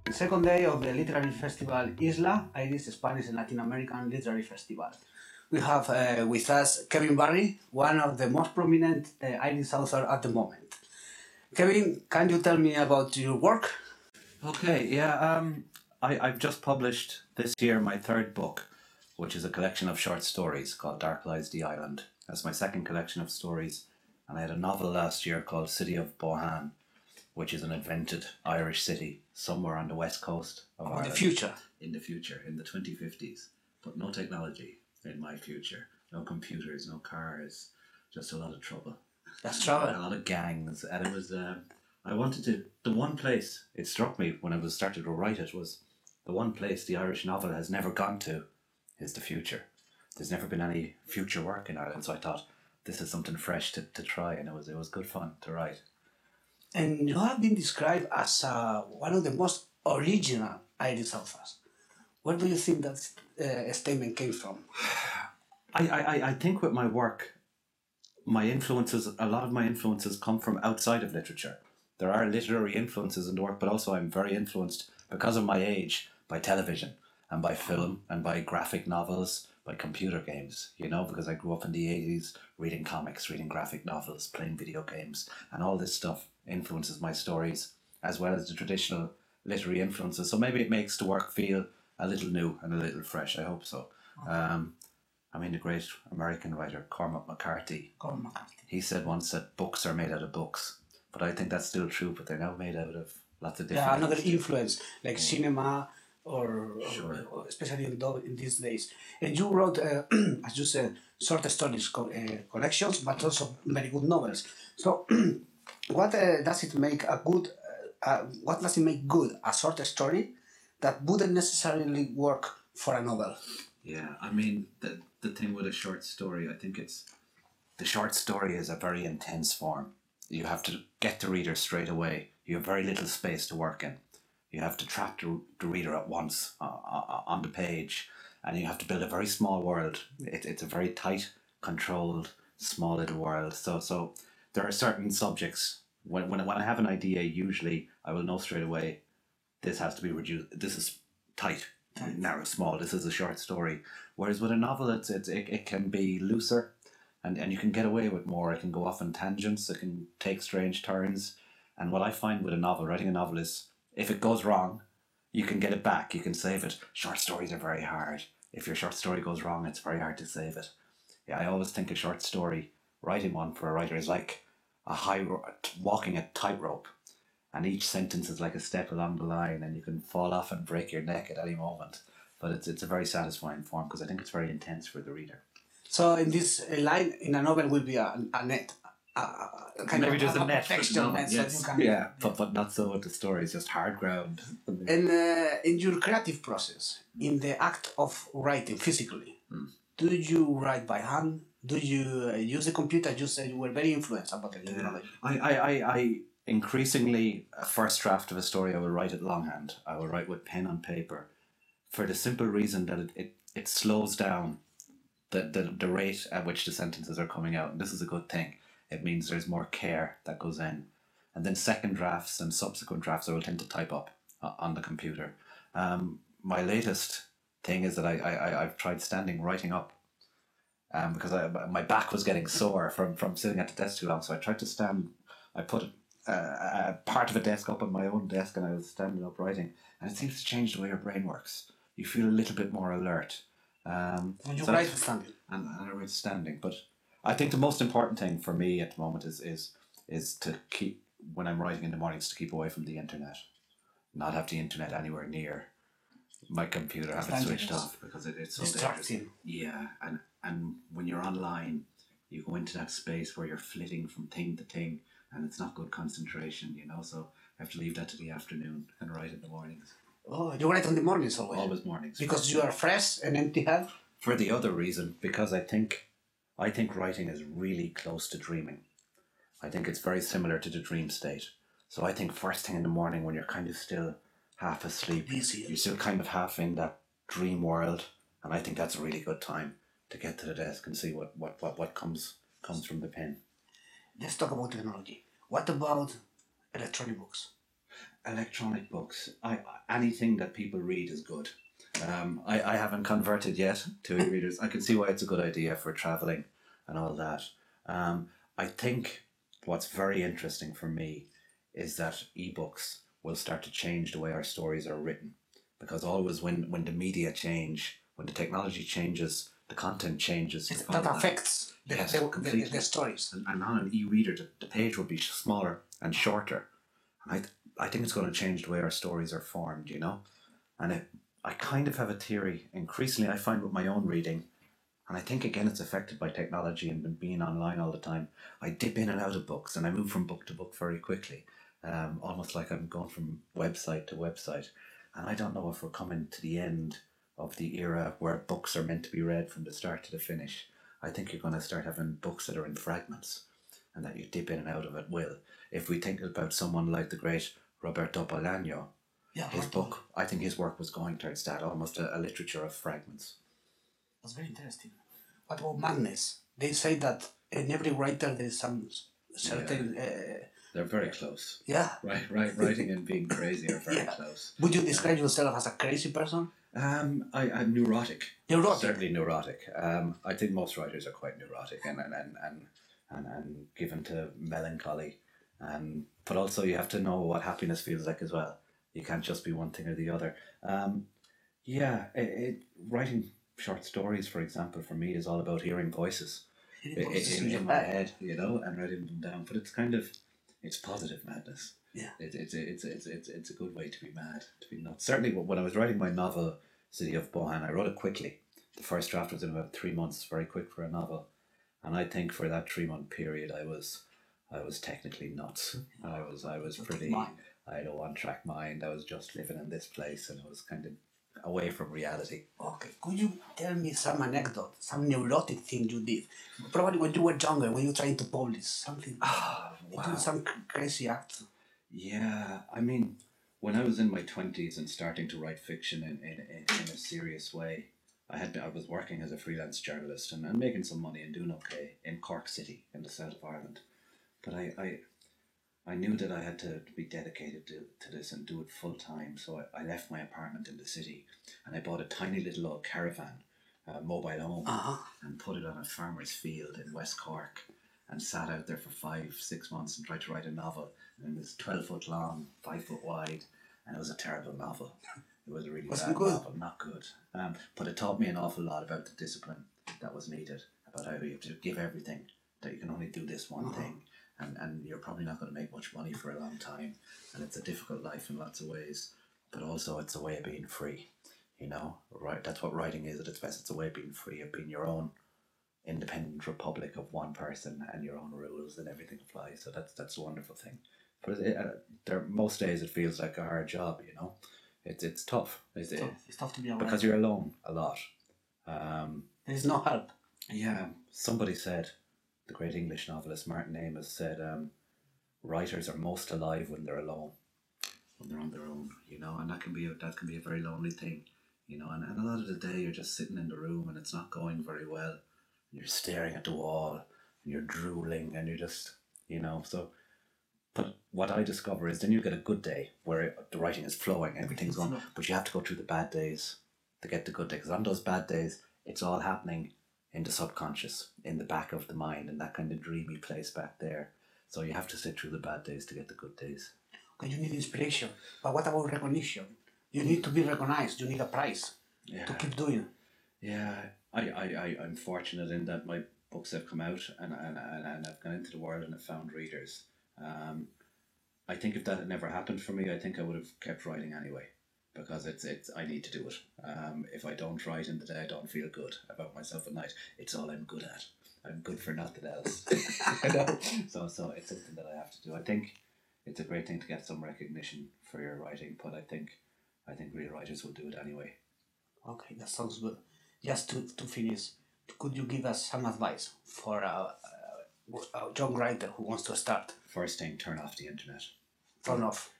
The second day of the literary festival Isla, Irish, Spanish and Latin American Literary Festival. We have with us Kevin Barry, one of the most prominent Irish authors at the moment. Kevin, can you tell me about your work? Okay, yeah. I've just published this year my third book, which is a collection of short stories called Dark Lies the Island. That's my second collection of stories. And I had a novel last year called City of Bohan, which is an invented Irish city somewhere on the west coast of Ireland. The future. In the future, in the 2050s. But no technology in my future. No computers, no cars, just a lot of trouble. That's trouble. A lot of gangs. And it was, I wanted to, the one place, it struck me when I was started to write it, was the one place the Irish novel has never gone to is the future. There's never been any future work in Ireland, so I thought this is something fresh to try, and it was good fun to write. And you have been described as one of the most original Irish authors. Where do you think that statement came from? I think with my work, a lot of my influences come from outside of literature. There are literary influences in the work, but also I'm very influenced, because of my age, by television and by film and by graphic novels, by computer games, because I grew up in the 80s reading comics, reading graphic novels, playing video games, and all this stuff influences my stories, as well as the traditional literary influences. So maybe it makes the work feel a little new and a little fresh. I hope so. The great American writer Cormac McCarthy, he said once that books are made out of books. But I think that's still true, but they're now made out of lots of different... Yeah, another influence, like cinema, or especially in these days. And you wrote, as you said, short stories collections, but also very good novels. So, what does it make good a short story that wouldn't necessarily work for a novel? Yeah, the thing with a short story, I think the short story is a very intense form. You have to get the reader straight away. You have very little space to work in. You have to trap the reader at once on the page, and you have to build a very small world. It's a very tight, controlled, small little world. So there are certain subjects. When I have an idea, usually I will know straight away, this has to be reduced. This is tight, narrow, small. This is a short story. Whereas with a novel, it can be looser, and you can get away with more. It can go off on tangents. It can take strange turns. And what I find with writing a novel is, if it goes wrong, you can get it back. You can save it. Short stories are very hard. If your short story goes wrong, it's very hard to save it. Yeah, I always think a short story, writing one for a writer, is like walking a tightrope. And each sentence is like a step along the line, and you can fall off and break your neck at any moment. But it's a very satisfying form, because I think it's very intense for the reader. So in this line, in a novel will be a net. Maybe just a net. Texture net, yes. So you can, yeah, but not so with the story. It's just hard ground. And in your creative process, in the act of writing physically, do you write by hand? Do you use the computer? You said you were very influenced about the technology. I increasingly, a first draft of a story, I will write it longhand. I will write with pen on paper, for the simple reason that it slows down the rate at which the sentences are coming out. And this is a good thing. It means there's more care that goes in. And then second drafts and subsequent drafts I will tend to type up on the computer. My latest thing is that I've tried writing up, because my back was getting sore from sitting at the desk too long. So I tried to stand. I put a part of a desk up on my own desk, and I was standing up writing. And it seems to change the way your brain works. You feel a little bit more alert. When you write standing. And I write standing. But I think the most important thing for me at the moment is to keep, when I'm writing in the mornings, to keep away from the internet. Not have the internet anywhere near my computer, have it switched off, because it's so distracting. Yeah, and when you're online, you go into that space where you're flitting from thing to thing, and it's not good concentration, so I have to leave that to the afternoon and write in the mornings. Oh, you write in the mornings always? Always mornings. Because you are fresh and empty head? For the other reason, because I think writing is really close to dreaming. I think it's very similar to the dream state. So I think first thing in the morning, when you're kind of still half asleep, you're still kind of half in that dream world, and I think that's a really good time to get to the desk and see what comes from the pen. Let's talk about technology. What about electronic books? Electronic books. Anything that people read is good. I haven't converted yet to e-readers. I can see why it's a good idea for traveling and all that. I think what's very interesting for me is that ebooks will start to change the way our stories are written, because always when the media change, when the technology changes, the content changes. That affects Yes, the completely. stories. And on an e-reader, the page will be smaller and shorter. And I think it's going to change the way our stories are formed, you know? And I kind of have a theory. Increasingly, I find with my own reading, and I think again it's affected by technology and being online all the time, I dip in and out of books and I move from book to book very quickly. Almost like I'm going from website to website. And I don't know if we're coming to the end of the era where books are meant to be read from the start to the finish. I think you're going to start having books that are in fragments and that you dip in and out of at will. If we think about someone like the great Roberto Bolaño, his book, I think his work was going towards that, almost a literature of fragments. That's very interesting. What about madness? They say that in every writer there's some certain... They're very close. Yeah. Writing and being crazy are very close. Would you describe yourself as a crazy person? I'm neurotic. Neurotic? Certainly neurotic. I think most writers are quite neurotic and given to melancholy. But also you have to know what happiness feels like as well. You can't just be one thing or the other. Writing short stories, for example, for me is all about hearing voices in my head, you know, and writing them down. But it's kind of, it's positive madness. Yeah. It's a good way to be mad, to be nuts. Certainly when I was writing my novel, City of Bohan, I wrote it quickly. The first draft was in about 3 months, very quick for a novel. And I think for that 3-month period, I was technically nuts. I was pretty, I had a one-track mind. I was just living in this place and I was kind of away from reality. Okay, could you tell me some anecdote, some neurotic thing you did? Probably when you were younger, when you were trying to publish something. Wow. You did some crazy act. Yeah, I mean, when I was in my 20s and starting to write fiction in a serious way, I was working as a freelance journalist and making some money and doing okay in Cork City in the south of Ireland. But I knew that I had to be dedicated to this and do it full time. So I left my apartment in the city and I bought a tiny little old caravan, mobile home, and put it on a farmer's field in West Cork and sat out there for 5-6 months and tried to write a novel. And it was 12 foot long, 5 foot wide, and it was a terrible novel. It was a really bad novel, not good. But it taught me an awful lot about the discipline that was needed, about how you have to give everything, that you can only do this one thing. And you're probably not going to make much money for a long time. And it's a difficult life in lots of ways. But also it's a way of being free. You know, right? That's what writing is at its best. It's a way of being free, of being your own independent republic of one person and your own rules and everything applies. So that's a wonderful thing. But most days it feels like a hard job, you know. It's tough. It's tough to be aware. Because you're alone a lot. There's no help. Yeah, somebody said, the great English novelist Martin Amis said, writers are most alive when they're alone, when they're on their own, you know, and that can be a very lonely thing, you know, and a lot of the day you're just sitting in the room and it's not going very well, and you're staring at the wall and you're drooling and you're just, you know, so. But what I discover is then you get a good day where the writing is flowing, everything's going, but you have to go through the bad days to get the good days. Because on those bad days, it's all happening in the subconscious, in the back of the mind, in that kind of dreamy place back there. So you have to sit through the bad days to get the good days. Okay, you need inspiration. But what about recognition? You need to be recognized. You need a prize to keep doing. Yeah, I'm fortunate in that my books have come out and I've gone into the world and I've found readers. I think if that had never happened for me, I think I would have kept writing anyway. Because it's I need to do it. If I don't write in the day, I don't feel good about myself at night. It's all I'm good at. I'm good for nothing else. You know? So it's something that I have to do. I think it's a great thing to get some recognition for your writing, but I think real writers will do it anyway. Okay, that sounds good. Just to finish, could you give us some advice for a young writer who wants to start? First thing, turn off the internet. Turn off.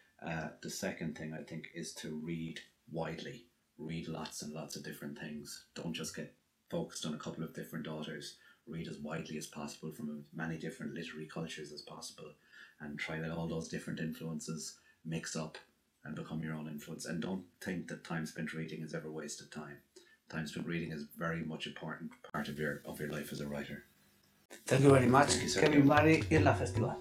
The second thing I think is to read widely. Read lots and lots of different things. Don't just get focused on a couple of different authors. Read as widely as possible from as many different literary cultures as possible and try let all those different influences mix up and become your own influence. And don't think that time spent reading is ever wasted time. Time spent reading is very much important part of your life as a writer. Thank you very much, Thank you, sir. Kevin Barry, Isla Festival.